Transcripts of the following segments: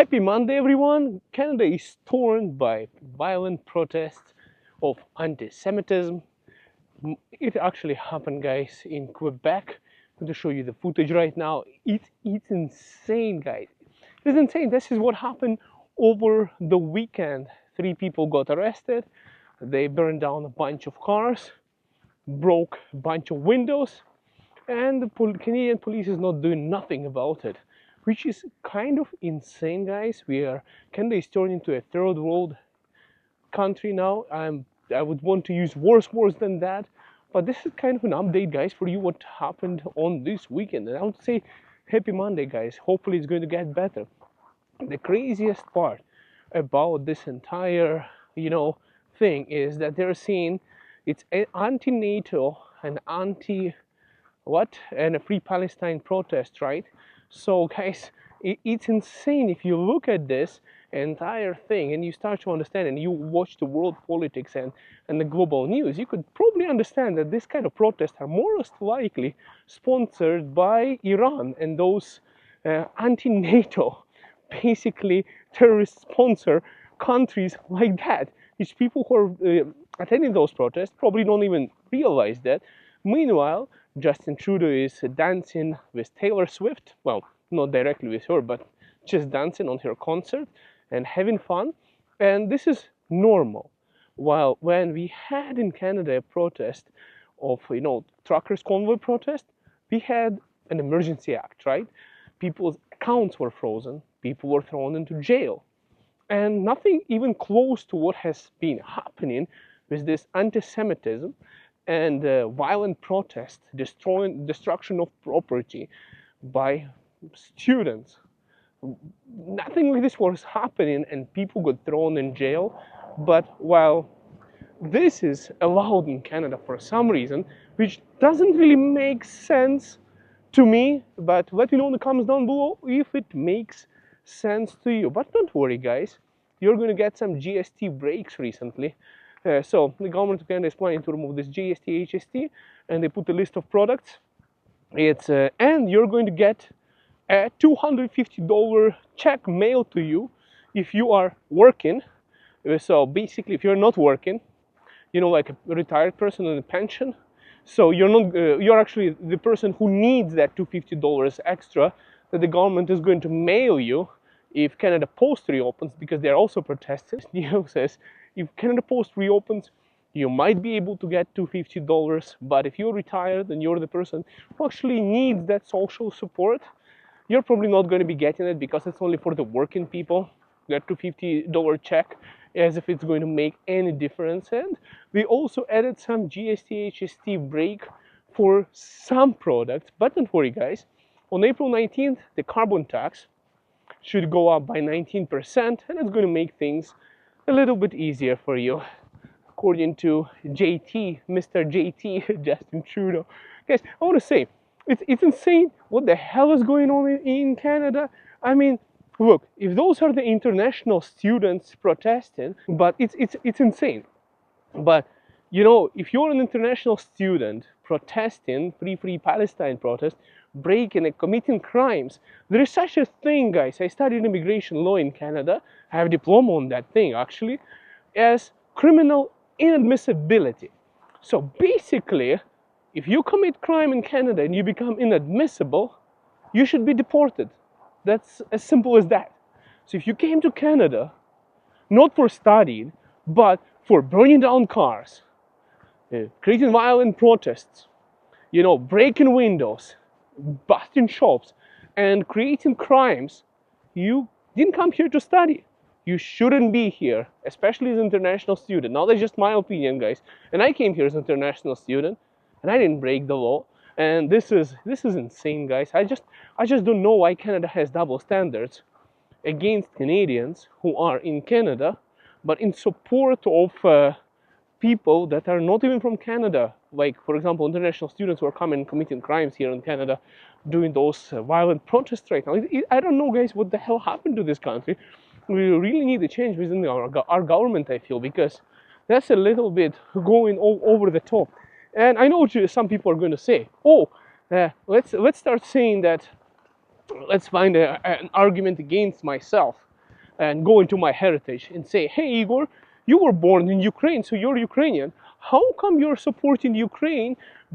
Happy Monday, everyone. Canada is torn by violent protests of anti-Semitism. It actually happened, guys, in Quebec. I'm going to show you the footage right now. It's insane, guys. It's insane. This is what happened over the weekend. 3 people got arrested. They burned down a bunch of cars, broke a bunch of windows, and the Canadian police is not doing nothing about it, which is kind of insane, guys. Canada is turning into a third world country now. I would want to use worse words than that, but this is kind of an update, guys, for you what happened on this weekend. And I would say happy Monday, guys. Hopefully it's going to get better. The craziest part about this entire thing is that they're saying it's anti-NATO and and a Free Palestine protest, right? So guys, it's insane. If you look at this entire thing and you start to understand and you watch the world politics and the global news, you could probably understand that this kind of protests are most likely sponsored by Iran and those anti-NATO, basically terrorist sponsor countries like that, which people who are attending those protests probably don't even realize that. Meanwhile, Justin Trudeau is dancing with Taylor Swift. Well, not directly with her, but just dancing on her concert and having fun. And this is normal. While when we had in Canada a protest of, truckers' convoy protest, we had an emergency act, right? People's accounts were frozen. People were thrown into jail. And nothing even close to what has been happening with this anti-Semitism and violent protest, destruction of property by students. Nothing like this was happening and people got thrown in jail. But while this is allowed in Canada for some reason, which doesn't really make sense to me, but let me know in the comments down below if it makes sense to you. But don't worry, guys, you're going to get some GST breaks recently. So the government of Canada is planning to remove this GST, HST, and they put a list of products. And you're going to get a $250 check mailed to you if you are working. So basically, if you're not working, like a retired person on a pension, so you're actually the person who needs that $250 extra that the government is going to mail you if Canada Post reopens, because they're also protesting. Neil says if Canada Post reopens, you might be able to get $250, but if you're retired and you're the person who actually needs that social support, you're probably not going to be getting it because it's only for the working people. That $250 check, as if it's going to make any difference. And we also added some GST, HST break for some products. But don't worry, guys. On April 19th, the carbon tax should go up by 19%, and it's going to make things a little bit easier for you, according to JT, Mr. JT, Justin Trudeau. Guys, I want to say, it's insane what the hell is going on in Canada. I mean, look, if those are the international students protesting, but it's insane. But, if you're an international student protesting, Free Palestine protest, breaking and committing crimes, there is such a thing, guys. I studied immigration law in Canada. I have a diploma on that thing, actually, as criminal inadmissibility. So basically, if you commit crime in Canada and you become inadmissible, you should be deported. That's as simple as that. So if you came to Canada, not for studying, but for burning down cars, creating violent protests, breaking windows, busting shops, and creating crimes, you didn't come here to study. You shouldn't be here, especially as an international student. Now that's just my opinion, guys. And I came here as an international student, and I didn't break the law. And this is insane, guys. I just don't know why Canada has double standards against Canadians who are in Canada, but in support of people that are not even from Canada. Like, for example, international students who are coming and committing crimes here in Canada, doing those violent protests right now. I don't know, guys, what the hell happened to this country. We really need a change within our government, I feel, because that's a little bit going over the top. And I know some people are going to say, let's start saying that, let's find an argument against myself. and go into my heritage and say, hey, Igor, you were born in Ukraine, so you're Ukrainian. How come you're supporting Ukraine,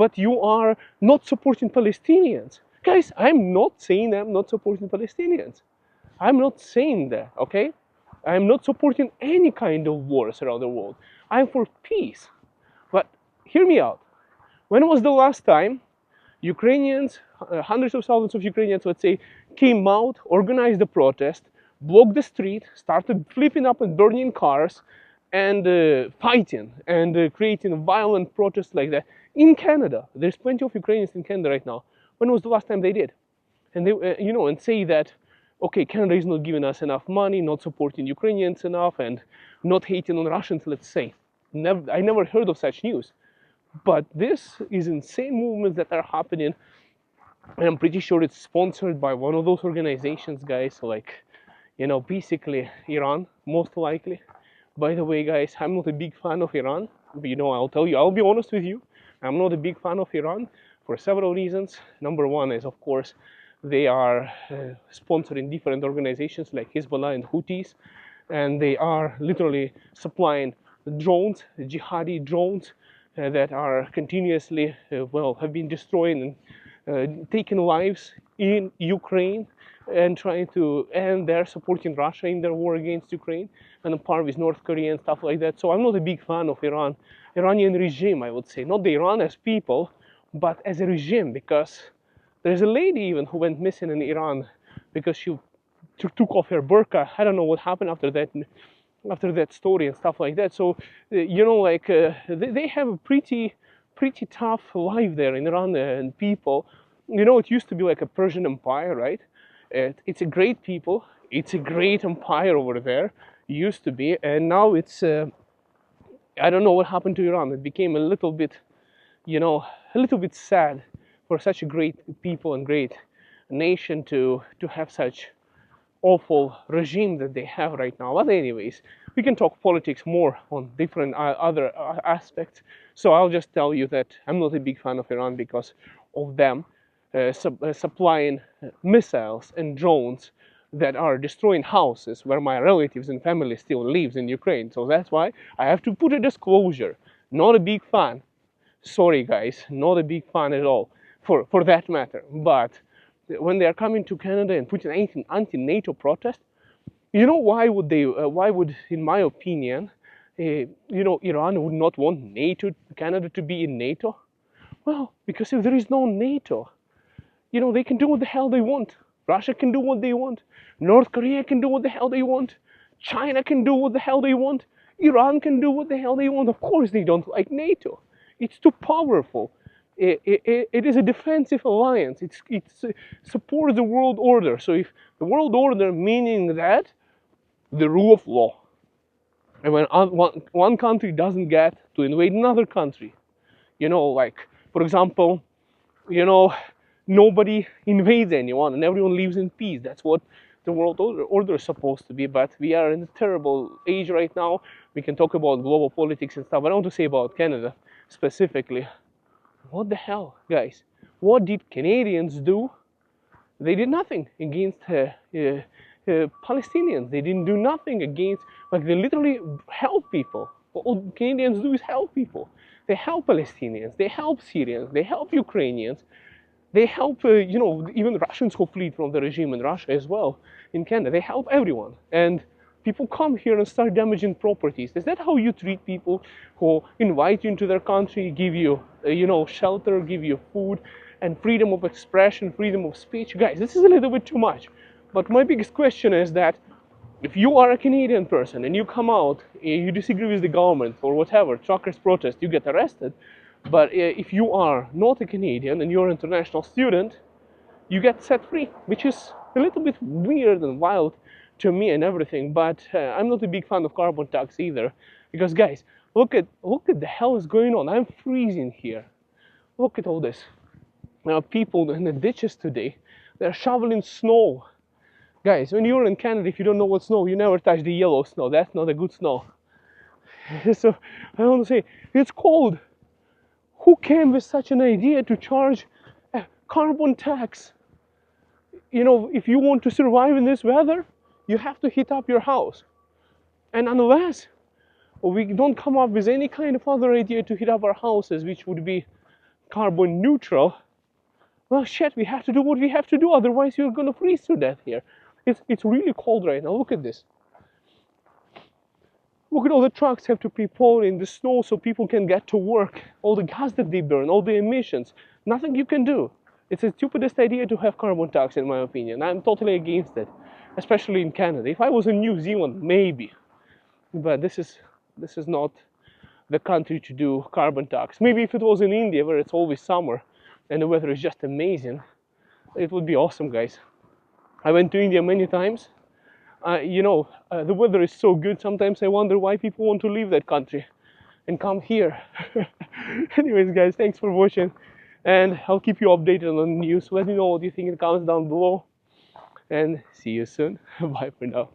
but you are not supporting Palestinians? Guys, I'm not saying I'm not supporting Palestinians. I'm not saying that, okay? I'm not supporting any kind of wars around the world. I'm for peace. But hear me out. When was the last time Ukrainians, hundreds of thousands of Ukrainians, let's say, came out, organized a protest, blocked the street, started flipping up and burning cars, and fighting and creating violent protests like that in Canada? There's plenty of Ukrainians in Canada right now. When was the last time they did? And they, and say that, okay, Canada is not giving us enough money, not supporting Ukrainians enough, and not hating on Russians, let's say. I never heard of such news. But this is insane movements that are happening, and I'm pretty sure it's sponsored by one of those organizations, guys, like, basically Iran, most likely. By the way, guys, I'm not a big fan of Iran. I'll tell you, I'll be honest with you. I'm not a big fan of Iran for several reasons. Number one is, of course, they are sponsoring different organizations like Hezbollah and Houthis, and they are literally supplying drones, jihadi drones, that are continuously, have been destroying and taking lives in Ukraine, and they're supporting Russia in their war against Ukraine, and on par with North Korea and stuff like that. So I'm not a big fan of Iranian regime, I would say. Not the Iran as people, but as a regime, because there's a lady even who went missing in Iran because she took off her burqa. I don't know what happened after that story and stuff like that. So they have a pretty tough life there in Iran, and people, it used to be like a Persian empire, right? It's a great people, it's a great empire over there, it used to be, and now it's I don't know what happened to Iran. It became a little bit sad for such a great people and great nation to have such awful regime that they have right now. But anyways, we can talk politics more on different other aspects. So I'll just tell you that I'm not a big fan of Iran because of them supplying missiles and drones that are destroying houses where my relatives and family still lives in Ukraine. So that's why I have to put a disclosure. Not a big fan. Sorry guys, not a big fan at all for that matter. But when they are coming to Canada and putting an anti-NATO protest, why would, in my opinion, Iran would not want Canada to be in NATO? Well, because if there is no NATO, they can do what the hell they want. Russia can do what they want. North Korea can do what the hell they want. China can do what the hell they want. Iran can do what the hell they want. Of course they don't like NATO. It's too powerful. It is a defensive alliance. It supports the world order. So if the world order, meaning that the rule of law, and when one country doesn't get to invade another country, for example, nobody invades anyone and everyone lives in peace. That's what the world order is supposed to be. But we are in a terrible age right now. We can talk about global politics and stuff. But I want to say about Canada specifically. What the hell, guys? What did Canadians do? They did nothing against Palestinians. They didn't do nothing against, they literally help people. All Canadians do is help people. They help Palestinians, they help Syrians, they help Ukrainians, they help, even Russians who flee from the regime in Russia as well, in Canada. They help everyone. And people come here and start damaging properties. Is that how you treat people who invite you into their country, give you, shelter, give you food, and freedom of expression, freedom of speech? Guys, this is a little bit too much. But my biggest question is that if you are a Canadian person and you come out, you disagree with the government or whatever, truckers protest, you get arrested. But if you are not a Canadian and you're an international student, you get set free, which is a little bit weird and wild to me and everything. But I'm not a big fan of carbon tax either, because guys, look at the hell is going on. I'm freezing here. Look at all this. Now people in the ditches today, they're shoveling snow. Guys, when you're in Canada, if you don't know what snow, you never touch the yellow snow. That's not a good snow. So I want to say, it's cold. Who came with such an idea to charge a carbon tax? If you want to survive in this weather, you have to heat up your house. And unless we don't come up with any kind of other idea to heat up our houses which would be carbon neutral, well, shit, we have to do what we have to do, otherwise you're gonna freeze to death here. It's really cold right now. Look at this. Look at all the trucks have to pre-pull in the snow so people can get to work. All the gas that they burn, all the emissions. Nothing you can do. It's the stupidest idea to have carbon tax, in my opinion. I'm totally against it, especially in Canada. If I was in New Zealand, maybe. But this is not the country to do carbon tax. Maybe if it was in India, where it's always summer and the weather is just amazing, it would be awesome, guys. I went to India many times. The weather is so good, sometimes I wonder why people want to leave that country and come here. Anyways, guys, thanks for watching, and I'll keep you updated on the news. Let me know what you think in the comments down below, and see you soon. Bye for now.